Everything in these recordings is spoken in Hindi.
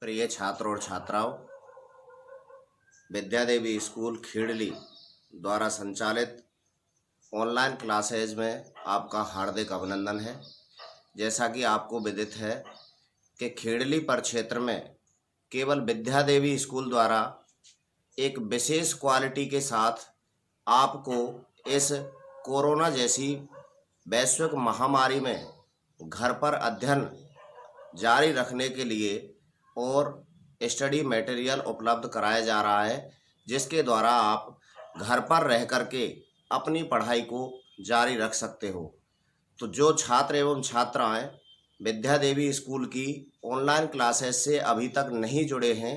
प्रिय छात्र और छात्राओं, विद्या देवी स्कूल खेड़ली द्वारा संचालित ऑनलाइन क्लासेज में आपका हार्दिक अभिनंदन है। जैसा कि आपको विदित है कि खेड़ली परिक्षेत्र में केवल विद्या देवी स्कूल द्वारा एक विशेष क्वालिटी के साथ आपको इस कोरोना जैसी वैश्विक महामारी में घर पर अध्ययन जारी रखने के लिए और स्टडी मटेरियल उपलब्ध कराया जा रहा है, जिसके द्वारा आप घर पर रह कर के अपनी पढ़ाई को जारी रख सकते हो। तो जो छात्र एवं छात्राएं विद्या देवी स्कूल की ऑनलाइन क्लासेस से अभी तक नहीं जुड़े हैं,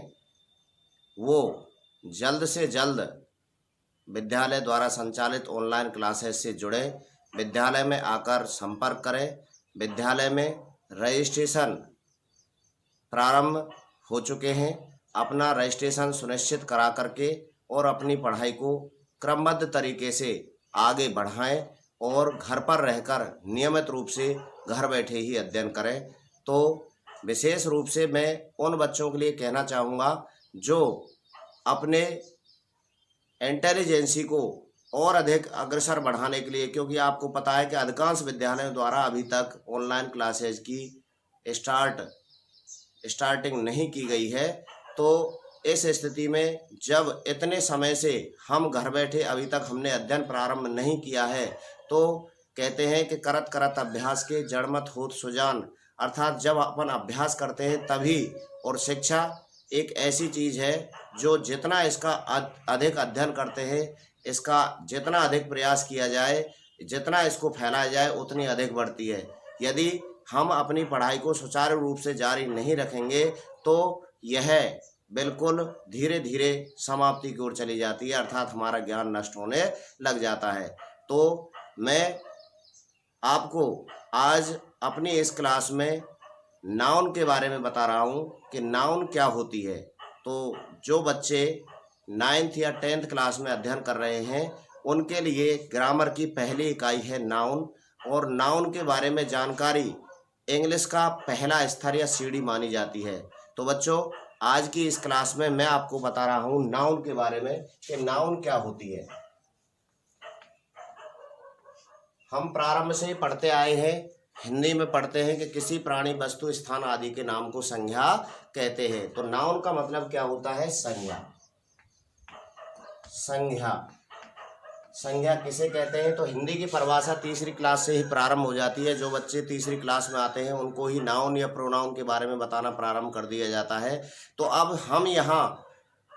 वो जल्द से जल्द विद्यालय द्वारा संचालित ऑनलाइन क्लासेस से जुड़े, विद्यालय में आकर संपर्क करें। विद्यालय में रजिस्ट्रेशन प्रारंभ हो चुके हैं। अपना रजिस्ट्रेशन सुनिश्चित करा करके और अपनी पढ़ाई को क्रमबद्ध तरीके से आगे बढ़ाएं और घर पर रहकर नियमित रूप से घर बैठे ही अध्ययन करें। तो विशेष रूप से मैं उन बच्चों के लिए कहना चाहूँगा जो अपने इंटेलिजेंसी को और अधिक अग्रसर बढ़ाने के लिए, क्योंकि आपको पता है कि अधिकांश विद्यालयों द्वारा अभी तक ऑनलाइन क्लासेज की स्टार्टिंग नहीं की गई है। तो इस स्थिति में जब इतने समय से हम घर बैठे अभी तक हमने अध्ययन प्रारंभ नहीं किया है, तो कहते हैं कि करत करत अभ्यास के जड़मत होत सुजान, अर्थात जब अपन अभ्यास करते हैं तभी, और शिक्षा एक ऐसी चीज़ है जो जितना इसका अधिक अध्ययन करते हैं, इसका जितना अधिक प्रयास किया जाए, जितना इसको फैलाया जाए, उतनी अधिक बढ़ती है। यदि हम अपनी पढ़ाई को सुचारू रूप से जारी नहीं रखेंगे तो यह बिल्कुल धीरे धीरे समाप्ति की ओर चली जाती है, अर्थात हमारा ज्ञान नष्ट होने लग जाता है। तो मैं आपको आज अपनी इस क्लास में नाउन के बारे में बता रहा हूँ कि नाउन क्या होती है। तो जो बच्चे 9th या 10th क्लास में अध्ययन कर रहे हैं, उनके लिए ग्रामर की पहली इकाई है नाउन, और नाउन के बारे में जानकारी इंग्लिश का पहला स्तर या सीढ़ी मानी जाती है। तो बच्चों, आज की इस क्लास में मैं आपको बता रहा हूँ नाउन के बारे में कि नाउन क्या होती है। हम प्रारंभ से पढ़ते आए हैं, हिंदी में पढ़ते हैं कि किसी प्राणी, वस्तु, स्थान आदि के नाम को संज्ञा कहते हैं। तो नाउन का मतलब क्या होता है? संज्ञा। संज्ञा संज्ञा किसे कहते हैं? तो हिंदी की परिभाषा तीसरी क्लास से ही प्रारंभ हो जाती है। जो बच्चे तीसरी क्लास में आते हैं उनको ही नाउन या प्रोनाउन के बारे में बताना प्रारंभ कर दिया जाता है। तो अब हम यहाँ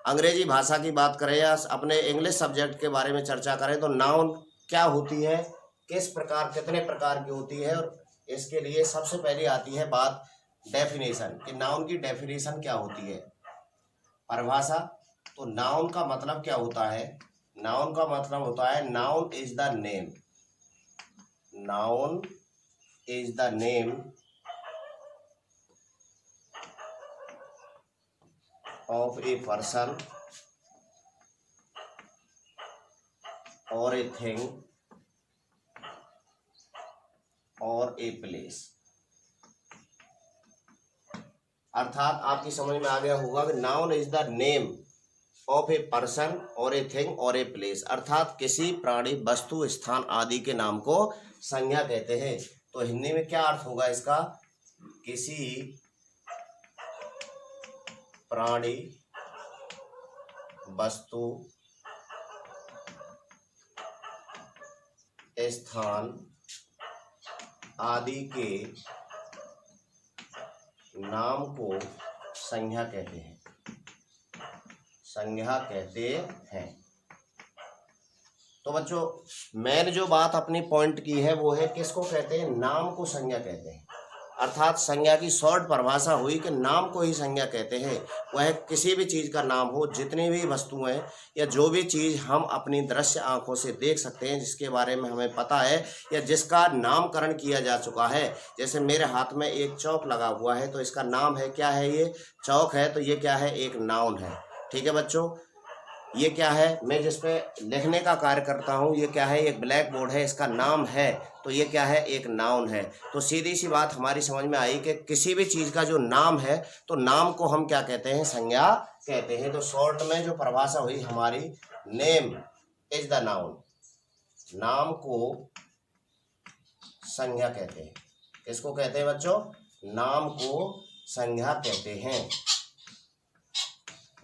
अंग्रेजी भाषा की बात करें या अपने इंग्लिश सब्जेक्ट के बारे में चर्चा करें, तो नाउन क्या होती है, किस प्रकार, कितने प्रकार की होती है, और इसके लिए सबसे पहले आती है बात डेफिनेशन कि नाउन की डेफिनेशन क्या होती है, परिभाषा। तो नाउन का मतलब क्या होता है? नाउन का मतलब होता है noun is the name. Noun is the name of a person और ए थिंग और ए प्लेस। अर्थात आपकी समझ में आ गया होगा कि noun is the name of a person और ए थिंग और ए प्लेस, अर्थात किसी प्राणी, वस्तु, स्थान आदि के नाम को संज्ञा कहते हैं। तो हिंदी में क्या अर्थ होगा इसका? किसी प्राणी, वस्तु, स्थान आदि के नाम को संज्ञा कहते हैं। संज्ञा कहते हैं। तो बच्चों, मैंने जो बात अपनी पॉइंट की है वो है किसको कहते हैं? नाम को संज्ञा कहते हैं। अर्थात संज्ञा की शॉर्ट परिभाषा हुई कि नाम को ही संज्ञा कहते हैं। वह किसी भी चीज़ का नाम हो, जितनी भी वस्तुएं या जो भी चीज़ हम अपनी दृश्य आंखों से देख सकते हैं, जिसके बारे में हमें पता है या जिसका नामकरण किया जा चुका है। जैसे मेरे हाथ में एक चौक लगा हुआ है, तो इसका नाम है, क्या है? ये चौक है। तो ये क्या है? एक नाउन है। ठीक है बच्चों। ये क्या है, मैं जिस पे लिखने का कार्य करता हूँ, ये क्या है, एक ब्लैक बोर्ड है, इसका नाम है, तो ये क्या है, एक नाउन है। तो सीधी सी बात हमारी समझ में आई कि किसी भी चीज़ का जो नाम है तो नाम को हम क्या कहते हैं, संज्ञा कहते हैं। तो शॉर्ट में जो परिभाषा हुई हमारी, नेम इज द नाउन, नाम को संज्ञा कहते हैं। किसको कहते हैं बच्चों, नाम को संज्ञा कहते हैं,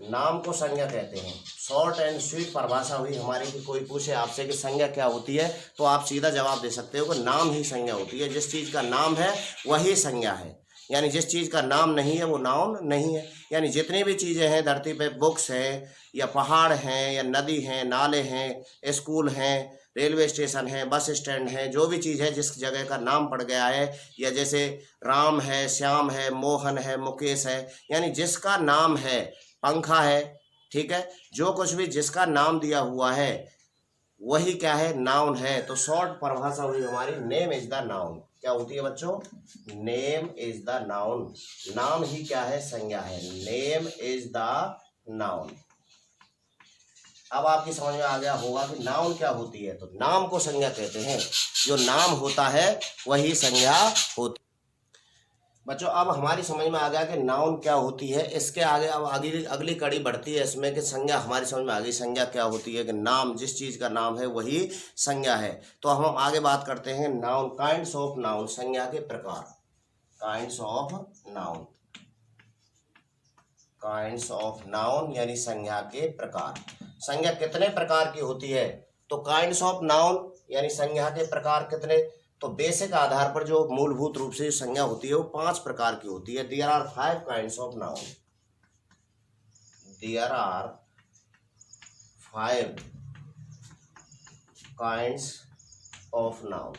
नाम को संज्ञा कहते हैं। शॉर्ट एंड स्वीट परिभाषा हुई हमारी कि कोई पूछे आपसे कि संज्ञा क्या होती है तो आप सीधा जवाब दे सकते हो कि नाम ही संज्ञा होती है। जिस चीज़ का नाम है वही संज्ञा है, यानी जिस चीज़ का नाम नहीं है वो नाउन नहीं है। यानी जितनी भी चीज़ें हैं धरती पे, बुक्स हैं या पहाड़ हैं या नदी हैं, नाले हैं, स्कूल हैं, रेलवे स्टेशन है, बस स्टैंड है, जो भी चीज़ है जिस जगह का नाम पड़ गया है, या जैसे राम है, श्याम है, मोहन है, मुकेश है, यानी जिसका नाम है, पंखा है, ठीक है, जो कुछ भी जिसका नाम दिया हुआ है वही क्या है, नाउन है। तो शॉर्ट परिभाषा हुई हमारी, नेम इज द नाउन। क्या होती है बच्चों, नेम इज द नाउन, नाम ही क्या है, संज्ञा है, नेम इज द नाउन। अब आपकी समझ में आ गया होगा कि नाउन क्या होती है। तो नाम को संज्ञा कहते हैं, जो नाम होता है वही संज्ञा होती है। बच्चों अब हमारी समझ में आ गया कि नाउन क्या होती है। इसके आगे अब अगली कड़ी बढ़ती है इसमें कि संज्ञा हमारी समझ में आ गई, संज्ञा क्या होती है, कि नाम, जिस चीज़ का नाम है वही संज्ञा है। तो हम आगे बात करते हैं नाउन, काइंड्स ऑफ नाउन, संज्ञा के प्रकार, kinds of noun, kinds of noun यानी संज्ञा के प्रकार। संज्ञा कितने प्रकार की होती है, तो काइंड्स ऑफ नाउन यानी संज्ञा के प्रकार कितने, तो बेसिक आधार पर जो मूलभूत रूप से संज्ञा होती है वो 5 प्रकार की होती है। There are 5 kinds of noun, there are 5 kinds of noun.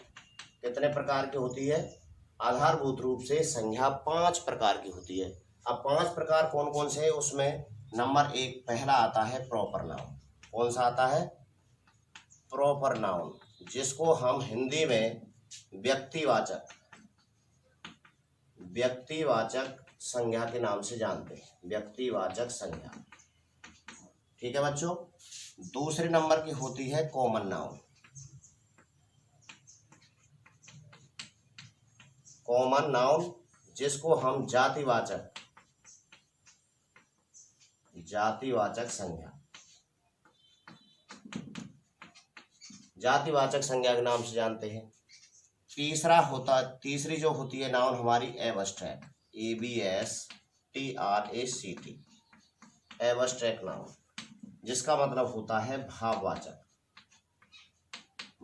कितने प्रकार की होती है, आधारभूत रूप से संज्ञा 5 प्रकार की होती है। अब 5 प्रकार कौन कौन से है, उसमें नंबर 1 पहला आता है प्रॉपर नाउन। कौन सा आता है, प्रॉपर नाउन, जिसको हम हिंदी में व्यक्तिवाचक संज्ञा के नाम से जानते हैं, व्यक्तिवाचक संज्ञा, ठीक है बच्चों। दूसरे नंबर की होती है कॉमन नाउन, कॉमन नाउन जिसको हम जातिवाचक संज्ञा के नाम से जानते हैं। तीसरी जो होती है नाउन हमारी एब्स्ट्रैक्ट, ABSTRACT, एब्स्ट्रैक्ट नाउन, जिसका मतलब होता है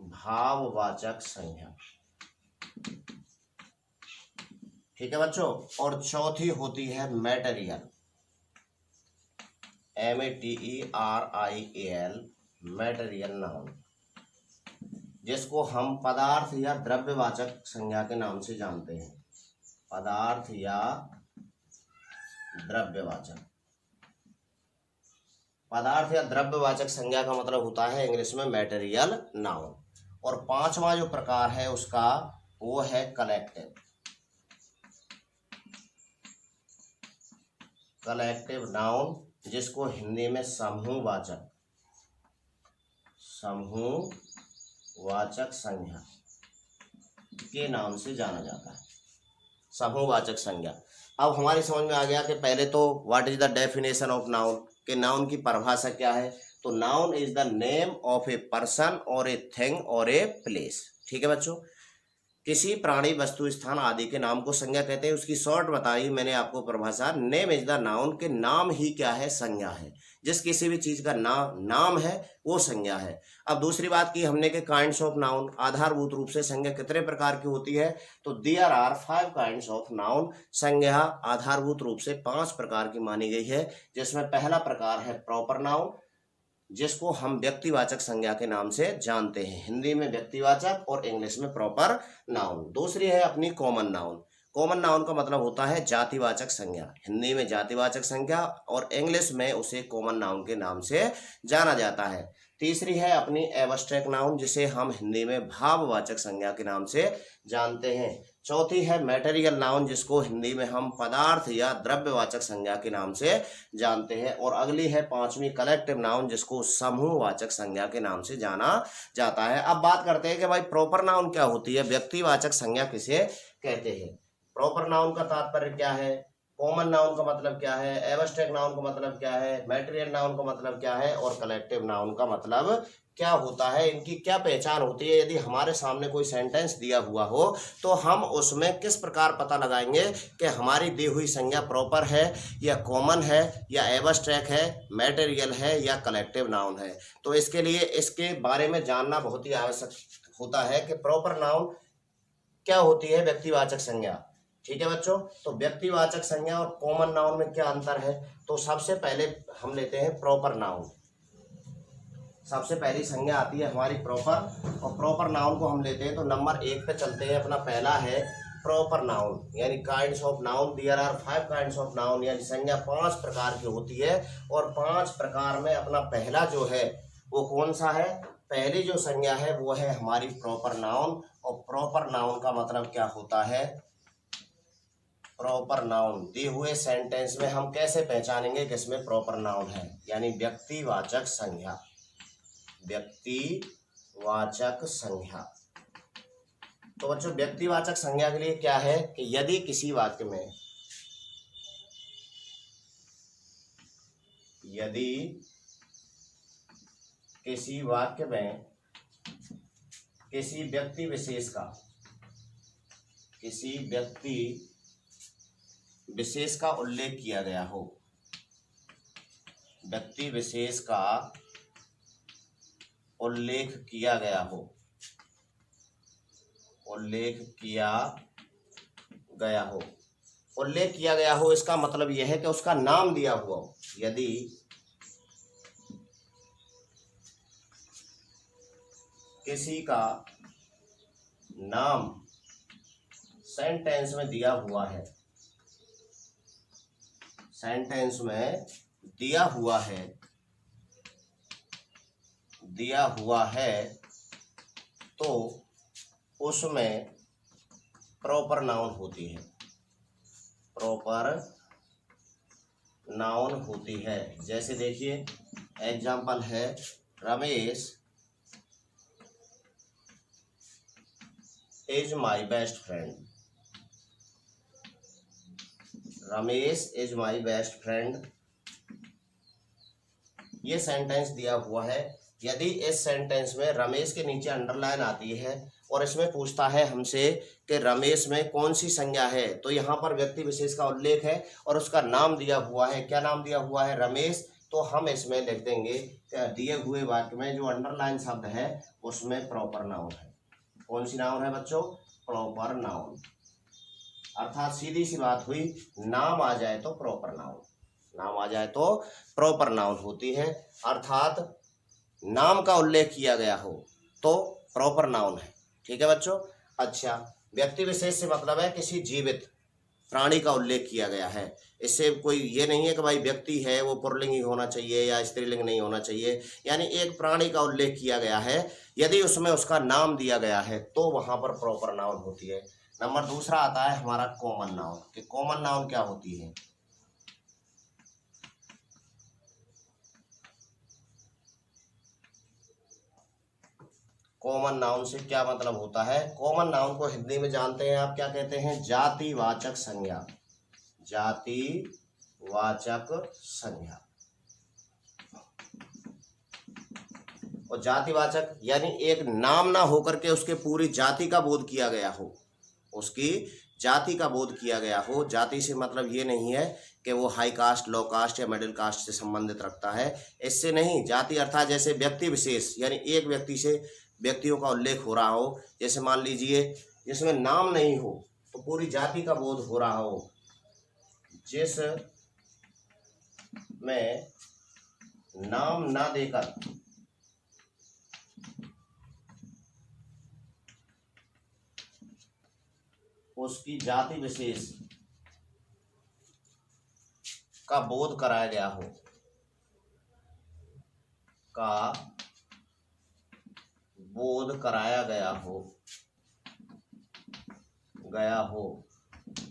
भाववाचक संज्ञा, ठीक है बच्चों। और चौथी होती है मैटेरियल, METERIAL, मैटेरियल नाउन, जिसको हम पदार्थ या द्रव्यवाचक संज्ञा के नाम से जानते हैं, पदार्थ या द्रव्यवाचक संज्ञा का मतलब होता है इंग्लिश में मैटेरियल नाउन। और 5वां जो प्रकार है उसका वो है कलेक्टिव नाउन, जिसको हिंदी में समूहवाचक संज्ञा के नाम से जाना जाता है, समूहवाचक संज्ञा। अब हमारी समझ में आ गया कि पहले तो what is the definition of noun, कि नाउन की परिभाषा क्या है। तो noun is the name of a person और ए थिंग और ए प्लेस, ठीक है बच्चों। किसी प्राणी, वस्तु, स्थान आदि के नाम को संज्ञा कहते हैं। उसकी शॉर्ट बताई मैंने आपको परिभाषा, नेम इज द नाउन, के नाम ही क्या है, संज्ञा है। जिस किसी भी चीज़ का नाम है वो संज्ञा है। अब दूसरी बात की हमने कि काइंड्स ऑफ नाउन, आधारभूत रूप से संज्ञा कितने प्रकार की होती है, तो there are 5 kinds of noun, संज्ञा आधारभूत रूप से 5 प्रकार की मानी गई है। जिसमें पहला प्रकार है प्रॉपर नाउन, जिसको हम व्यक्तिवाचक संज्ञा के नाम से जानते हैं, हिंदी में व्यक्तिवाचक और इंग्लिश में प्रॉपर नाउन। दूसरी है अपनी कॉमन नाउन, कॉमन नाउन का मतलब होता है जातिवाचक संज्ञा, हिंदी में जातिवाचक संज्ञा और इंग्लिश में उसे कॉमन नाउन के नाम से जाना जाता है। तीसरी है अपनी एब्स्ट्रैक्ट नाउन, जिसे हम हिंदी में भाववाचक संज्ञा के नाम से जानते हैं। चौथी है मैटेरियल नाउन, जिसको हिंदी में हम पदार्थ या द्रव्यवाचक संज्ञा के नाम से जानते हैं। और अगली है पांचवी कलेक्टिव नाउन, जिसको समूहवाचक संज्ञा के नाम से जाना जाता है। अब बात करते हैं कि भाई प्रॉपर नाउन क्या होती है, व्यक्तिवाचक संज्ञा किसे कहते हैं। प्रॉपर नाउन का तात्पर्य क्या है, कॉमन नाउन का मतलब क्या है, एब्स्ट्रैक्ट नाउन का मतलब क्या है, मैटेरियल नाउन का मतलब क्या है और कलेक्टिव नाउन का मतलब क्या होता है, इनकी क्या पहचान होती है। यदि हमारे सामने कोई सेंटेंस दिया हुआ हो तो हम उसमें किस प्रकार पता लगाएंगे कि हमारी दी हुई संज्ञा प्रॉपर है या कॉमन है या एब्स्ट्रैक्ट है, मैटेरियल है या कलेक्टिव नाउन है। तो इसके लिए इसके बारे में जानना बहुत ही आवश्यक होता है कि प्रॉपर नाउन क्या होती है, व्यक्तिवाचक संज्ञा। ठीक है बच्चों, तो व्यक्तिवाचक संज्ञा और कॉमन नाउन में क्या अंतर है। तो सबसे पहले हम लेते हैं प्रॉपर नाउन। सबसे पहली संज्ञा आती है हमारी प्रॉपर, और प्रॉपर नाउन को हम लेते हैं तो नंबर 1 पे चलते हैं। अपना पहला है प्रॉपर नाउन, यानी kinds of noun. There are 5 kinds of noun, यानी संज्ञा 5 प्रकार की होती है। और 5 प्रकार में अपना पहला जो है वो कौन सा है, पहली जो संज्ञा है वो है हमारी प्रॉपर नाउन। और प्रॉपर नाउन का मतलब क्या होता है, प्रॉपर नाउन दिए हुए सेंटेंस में हम कैसे पहचानेंगे किसमें प्रॉपर नाउन है, यानी व्यक्तिवाचक संज्ञा। व्यक्तिवाचक संज्ञा। तो बच्चों व्यक्तिवाचक संज्ञा के लिए क्या है कि यदि किसी वाक्य में, यदि किसी वाक्य में किसी व्यक्ति विशेष का, किसी व्यक्ति विशेष का उल्लेख किया गया हो, व्यक्ति विशेष का उल्लेख किया गया हो, उल्लेख किया गया हो, उल्लेख किया गया हो, इसका मतलब यह है कि उसका नाम दिया हुआ हो। यदि किसी का नाम सेंटेंस में दिया हुआ है, सेंटेंस में दिया हुआ है, दिया हुआ है, तो उसमें प्रॉपर नाउन होती है, प्रॉपर नाउन होती है। जैसे देखिए एग्जाम्पल है, Ramesh is my best friend, Ramesh is my best friend, ये सेंटेंस दिया हुआ है। यदि इस सेंटेंस में रमेश के नीचे अंडरलाइन आती है और इसमें पूछता है हमसे कि रमेश में कौन सी संज्ञा है, तो यहाँ पर व्यक्ति विशेष का उल्लेख है और उसका नाम दिया हुआ है। क्या नाम दिया हुआ है, रमेश। तो हम इसमें लिख देंगे दिए हुए वाक्य में जो अंडरलाइन शब्द है उसमें प्रॉपर नाउन है। कौन सी नाउन है बच्चों, प्रॉपर नाउन। अर्थात सीधी सी बात हुई, नाम आ जाए तो प्रॉपर नाउन, नाम आ जाए तो प्रॉपर नाउन होती है। अर्थात नाम का उल्लेख किया गया हो तो प्रॉपर नाउन है। ठीक है बच्चों। अच्छा, व्यक्ति विशेष से मतलब है किसी जीवित प्राणी का उल्लेख किया गया है। इससे कोई ये नहीं है कि भाई व्यक्ति है वो पुल्लिंग ही होना चाहिए या स्त्रीलिंग नहीं होना चाहिए, यानी एक प्राणी का उल्लेख किया गया है, यदि उसमें उसका नाम दिया गया है तो वहां पर प्रॉपर नाउन होती है। नंबर दूसरा आता है हमारा कॉमन नाउन, कि कॉमन नाउन क्या होती है। कॉमन नाउन से क्या मतलब होता है, कॉमन नाउन को हिंदी में जानते हैं आप क्या कहते हैं, जातिवाचक संज्ञा, जातिवाचक संज्ञा। और जातिवाचक यानी एक नाम ना होकर के उसके पूरी जाति का बोध किया गया हो, उसकी जाति का बोध किया गया हो। जाति से मतलब ये नहीं है कि वो हाई कास्ट, लो कास्ट या मिडिल कास्ट से संबंधित रखता है, इससे नहीं। जाति अर्थात जैसे व्यक्ति विशेष, यानी एक व्यक्ति से व्यक्तियों का उल्लेख हो रहा हो, जैसे मान लीजिए जिसमें नाम नहीं हो तो पूरी जाति का बोध हो रहा हो, जिस में नाम ना देकर उसकी जाति विशेष का बोध कराया गया हो, का बोध कराया गया हो, गया हो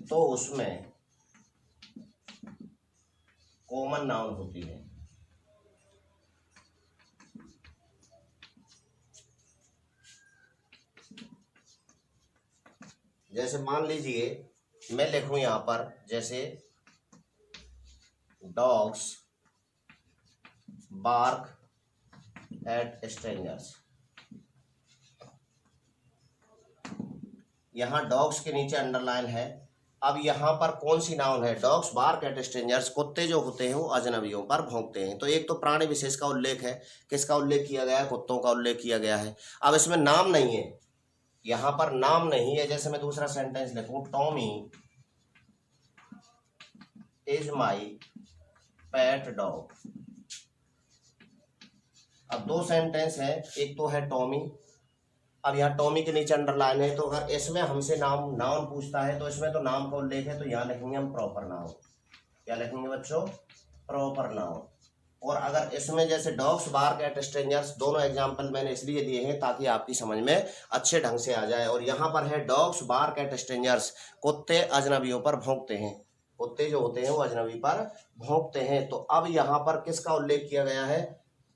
तो उसमें कॉमन नाउन होती है। जैसे मान लीजिए मैं लिखूं यहां पर, जैसे डॉग्स बार्क एट स्ट्रेंजर्स। यहां डॉग्स के नीचे अंडरलाइन है। अब यहाँ पर कौन सी नाउन है? Dogs bark at strangers. कुत्ते जो होते हैं वो अजनबियों पर भौंकते हैं। तो एक तो प्राणी विशेष का उल्लेख है। किसका उल्लेख किया गया है? कुत्तों का उल्लेख किया गया है। अब इसमें नाम नहीं है, यहाँ पर नाम नहीं है। जैसे मैं दूसरा सेंटेंस लिखूं, Tommy is my pet dog. अब दो सेंटेंस है, एक तो है टॉमी। अब यहाँ टॉमी के नीचे अंडरलाइन है, तो अगर इसमें हमसे नाउन पूछता है तो इसमें तो नाम का उल्लेख है, तो यहाँ लिखेंगे हम प्रॉपर नाउन। क्या लिखेंगे बच्चों? Proper noun. और अगर इसमें जैसे डॉग्स बार्क एट स्ट्रेंजर्स, दोनों एग्जांपल मैंने इसलिए दिए हैं ताकि आपकी समझ में अच्छे ढंग से आ जाए। और यहाँ पर है डॉग्स बार्क एट स्ट्रेंजर्स, कुत्ते अजनबियों पर भौंकते हैं। कुत्ते जो होते हैं वो अजनबी पर भौंकते हैं। तो अब यहाँ पर किसका उल्लेख किया गया है?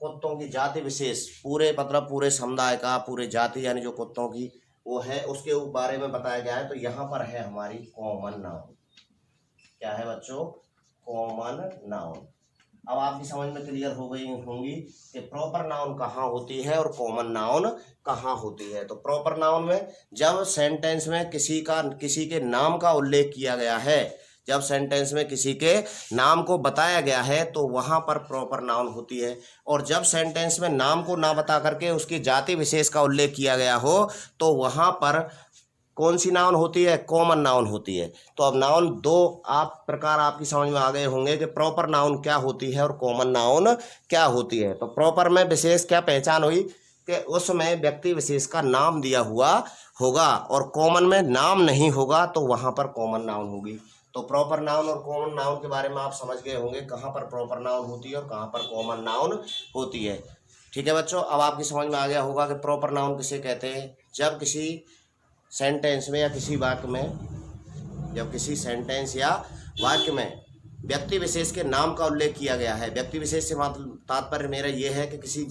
कुत्तों की जाति विशेष, पूरे मतलब पूरे समुदाय का, पूरे जाति यानी जो कुत्तों की वो है उसके बारे में बताया गया है। तो यहाँ पर है हमारी कॉमन नाउन। क्या है बच्चों? Common noun. अब आपकी समझ में क्लियर हो गई होंगी कि प्रॉपर नाउन कहाँ होती है और कॉमन नाउन कहाँ होती है। तो प्रॉपर नाउन में जब सेंटेंस में किसी के नाम का उल्लेख किया गया है, जब सेंटेंस में किसी के नाम को बताया गया है तो वहां पर प्रॉपर नाउन होती है। और जब सेंटेंस में नाम को ना बता करके उसकी जाति विशेष का उल्लेख किया गया हो तो वहां पर कौन सी नाउन होती है? कॉमन नाउन होती है। तो अब नाउन दो प्रकार आपकी समझ में आ गए होंगे कि प्रॉपर नाउन क्या होती है और कॉमन नाउन क्या होती है। तो प्रॉपर में विशेष क्या पहचान हुई कि उसमें व्यक्ति विशेष का नाम दिया हुआ होगा, और कॉमन में नाम नहीं होगा तो वहां पर कॉमन नाउन होगी। तो प्रॉपर नाउन और कॉमन नाउन के बारे में आप समझ गए होंगे, कहाँ पर प्रॉपर नाउन होती है और कहाँ पर कॉमन नाउन होती है। ठीक है बच्चों, अब आपकी समझ में आ गया होगा कि प्रॉपर नाउन किसे कहते हैं। जब किसी सेंटेंस में या किसी वाक्य में, जब किसी सेंटेंस या वाक्य में व्यक्ति विशेष के नाम का उल्लेख किया गया है। व्यक्ति विशेष से तात्पर्य मेरा ये है कि किसी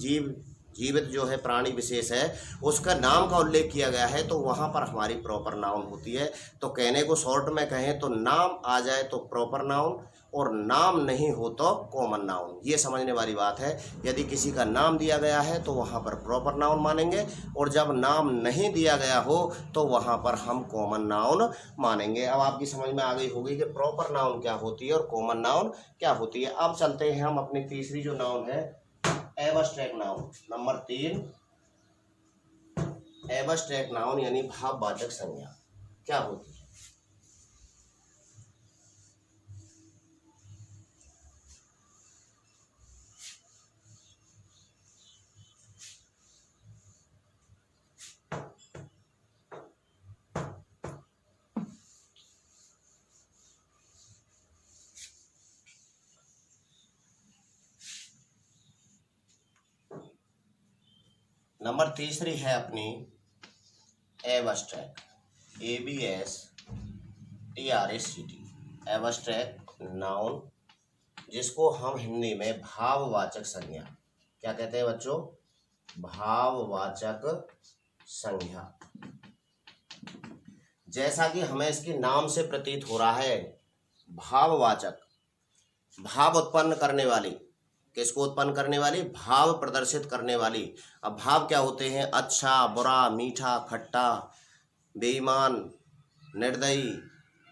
जीवित जो है प्राणी विशेष है उसका नाम का उल्लेख किया गया है, तो वहाँ पर हमारी प्रॉपर नाउन होती है। तो कहने को शॉर्ट में कहें तो नाम आ जाए तो प्रॉपर नाउन, और नाम नहीं हो तो कॉमन नाउन। ये समझने वाली बात है। यदि किसी का नाम दिया गया है तो वहाँ पर प्रॉपर नाउन मानेंगे, और जब नाम नहीं दिया गया हो तो वहाँ पर हम कॉमन नाउन मानेंगे। अब आपकी समझ में आ गई होगी कि प्रॉपर नाउन क्या होती है और कॉमन नाउन क्या होती है। अब चलते हैं हम अपनी तीसरी जो नाउन है, abstract noun. Number 3, abstract noun यानी भाववाचक संज्ञा क्या होती है। नंबर तीसरी है अपनी एब्स्ट्रैक्ट, ABSTRACT, एब्स्ट्रैक्ट नाउन, जिसको हम हिंदी में भाववाचक संज्ञा क्या कहते हैं बच्चों? भाववाचक संज्ञा। जैसा कि हमें इसके नाम से प्रतीत हो रहा है, भाववाचक, भाव उत्पन्न करने वाली। किसको उत्पन्न करने वाली? भाव प्रदर्शित करने वाली। अब भाव क्या होते हैं? अच्छा, बुरा, मीठा, खट्टा, बेईमान, निर्दयी,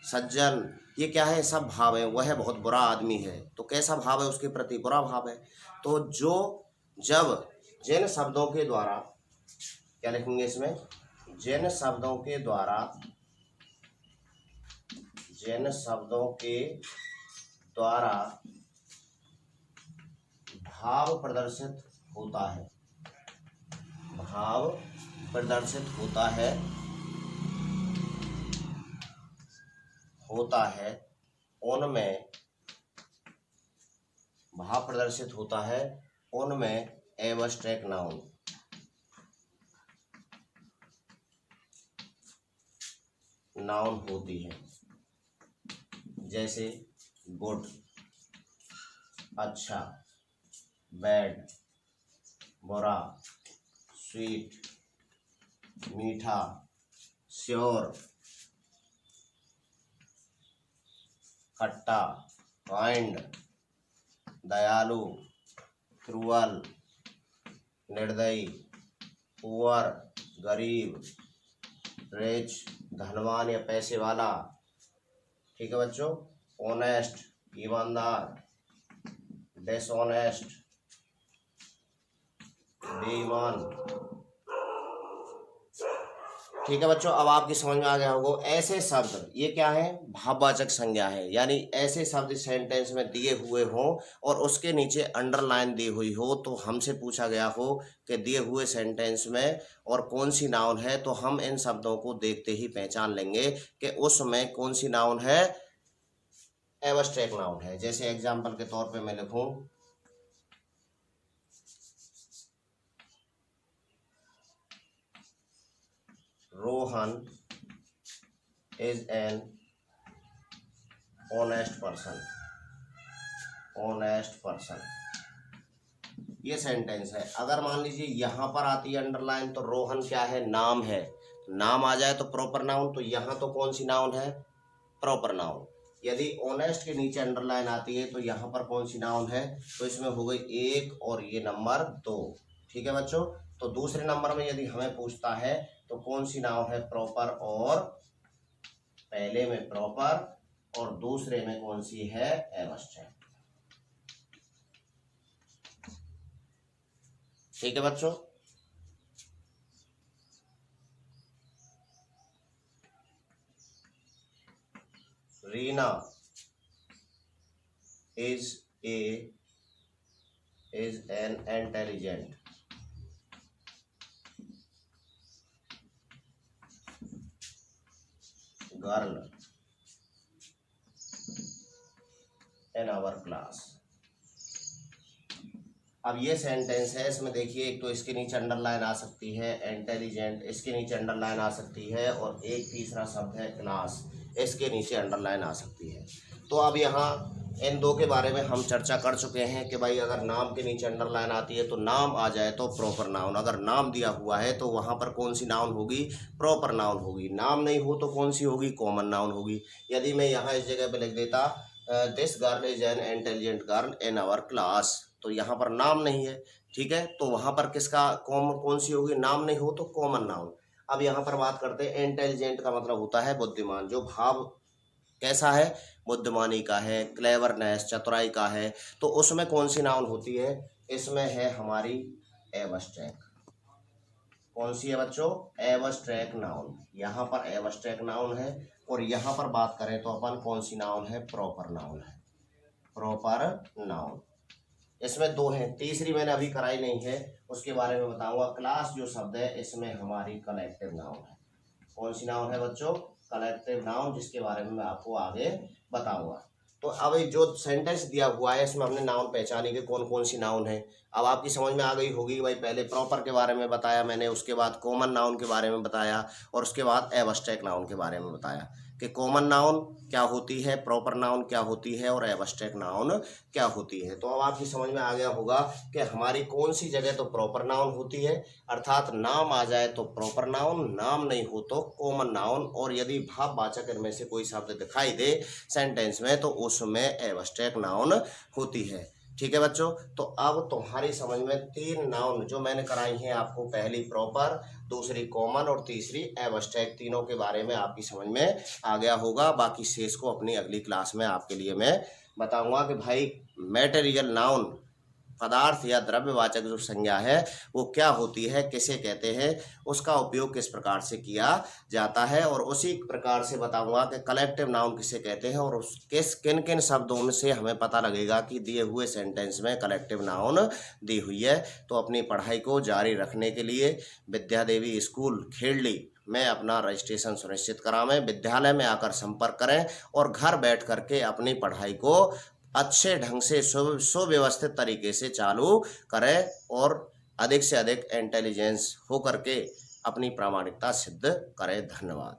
सज्जन, ये क्या है? सब भाव है। वह बहुत बुरा आदमी है, तो कैसा भाव है उसके प्रति? बुरा भाव है। तो जब जिन शब्दों के द्वारा, क्या लिखेंगे इसमें? जिन शब्दों के द्वारा भाव प्रदर्शित होता है उनमें एब्स्ट्रैक्ट नाउन होती है, जैसे गुड, अच्छा, बैड, बुरा, स्वीट, मीठा, श्योर, खट्टा, काइंड, दयालु, क्रूअल, निर्दयी, पुअर, गरीब, रिच, धनवान या पैसे वाला। ठीक है बच्चों। ऑनेस्ट, ईमानदार, डिसऑनेस्ट, बेईमान। ठीक है बच्चों, अब आपकी समझ में आ गया होगा। ऐसे शब्द, ये क्या है, भाववाचक संज्ञा है, यानी ऐसे शब्द सेंटेंस में दिए हुए हों और उसके नीचे अंडरलाइन दी हुई हो, तो हमसे पूछा गया हो कि दिए हुए सेंटेंस में और कौन सी नाउन है, तो हम इन शब्दों को देखते ही पहचान लेंगे कि उसमें कौन सी नाउन है, एब्स्ट्रैक्ट नाउन है। जैसे एग्जाम्पल के तौर पे मैं लिखूं, Rohan is an honest person. Honest person, ये सेंटेंस है। अगर मान लीजिए यहाँ पर आती है अंडरलाइन, तो रोहन क्या है, नाम है, नाम आ जाए तो प्रॉपर नाउन, तो यहाँ तो कौन सी नाउन है, प्रॉपर नाउन। यदि ऑनेस्ट के नीचे अंडरलाइन आती है तो यहाँ पर कौन सी नाउन है, तो इसमें हो गई 1 और ये नंबर 2। ठीक है बच्चों। तो दूसरे नंबर में यदि हमें पूछता है तो कौन सी नाउन है, प्रॉपर, और पहले में प्रॉपर और दूसरे में कौन सी है, एब्स्ट्रैक्ट। ठीक है बच्चों। Reena is an intelligent girl in our class। अब ये सेंटेंस है, इसमें देखिए एक तो इसके नीचे अंडरलाइन आ सकती है, इंटेलिजेंट इसके नीचे अंडरलाइन आ सकती है, और एक तीसरा शब्द है क्लास, इसके नीचे अंडरलाइन आ सकती है। तो अब यहाँ इन दो के बारे में हम चर्चा कर चुके हैं कि भाई अगर नाम के नीचे अंडरलाइन आती है तो नाम आ जाए तो प्रॉपर नाउन, अगर नाम दिया हुआ है तो वहाँ पर कौन सी नाउन होगी, प्रॉपर नाउन होगी। नाम नहीं हो तो कौन सी होगी, कॉमन नाउन होगी। यदि मैं यहाँ इस जगह पे लिख देता this girl is an intelligent girl in our class, तो यहाँ पर नाम नहीं है। ठीक है, तो वहाँ पर किसका कौन सी होगी, नाम नहीं हो तो कॉमन नाउन। अब यहाँ पर बात करते हैं, इंटेलिजेंट का मतलब होता है बुद्धिमान, जो भाव कैसा है, बुद्धिमानी का है, क्लेवरनेस, चतुराई का है, तो उसमें कौन सी नाउन होती है, इसमें है हमारी एब्स्ट्रैक्ट। कौन सी है बच्चों, एब्स्ट्रैक्ट नाउन। यहाँ पर एब्स्ट्रैक्ट नाउन है, और यहाँ पर बात करें तो अपन कौन सी नाउन है, प्रॉपर नाउन है। प्रॉपर नाउन, इसमें दो हैं, तीसरी मैंने अभी कराई नहीं है, उसके बारे में बताऊंगा। क्लास जो शब्द है इसमें हमारी कलेक्टिव नाउन है। कौन सी नाउन है बच्चों, कलेक्टिव नाउन, जिसके बारे में मैं आपको आगे बताऊंगा। तो अब जो सेंटेंस दिया हुआ है इसमें हमने नाउन पहचानी कि कौन कौन सी नाउन है। अब आपकी समझ में आ गई होगी भाई, पहले प्रॉपर के बारे में बताया मैंने, उसके बाद कॉमन नाउन के बारे में बताया, और उसके बाद एब्स्ट्रैक्ट नाउन के बारे में बताया कि कॉमन नाउन क्या होती है, प्रॉपर नाउन क्या होती है, और एब्स्ट्रैक्ट नाउन क्या होती है। तो अब आपकी समझ में आ गया होगा कि हमारी कौन सी जगह तो प्रॉपर नाउन होती है, अर्थात नाम आ जाए तो प्रॉपर नाउन, नाम नहीं हो तो कॉमन नाउन, और यदि भाववाचक इनमें से कोई शब्द दिखाई दे सेंटेंस में तो उसमें एब्स्ट्रैक्ट नाउन होती है। ठीक है बच्चों। तो अब तुम्हारी समझ में 3 नाउन जो मैंने कराई हैं आपको, पहली प्रॉपर, दूसरी कॉमन और तीसरी एब्स्ट्रैक्ट, तीनों के बारे में आपकी समझ में आ गया होगा। बाकी शेष को अपनी अगली क्लास में आपके लिए मैं बताऊंगा कि भाई मैटेरियल नाउन, पदार्थ या द्रव्यवाचक जो संज्ञा है वो क्या होती है, किसे कहते हैं, उसका उपयोग किस प्रकार से किया जाता है, और उसी प्रकार से बताऊंगा कि कलेक्टिव नाउन किसे कहते हैं, और उस किन किन शब्दों में से हमें पता लगेगा कि दिए हुए सेंटेंस में कलेक्टिव नाउन दी हुई है। तो अपनी पढ़ाई को जारी रखने के लिए विद्यादेवी स्कूल खेड़ली में अपना रजिस्ट्रेशन सुनिश्चित करावें, विद्यालय में आकर संपर्क करें, और घर बैठ करके अपनी पढ़ाई को अच्छे ढंग से सुव्यवस्थित तरीके से चालू करें, और अधिक से अधिक इंटेलिजेंस हो करके अपनी प्रामाणिकता सिद्ध करें। धन्यवाद।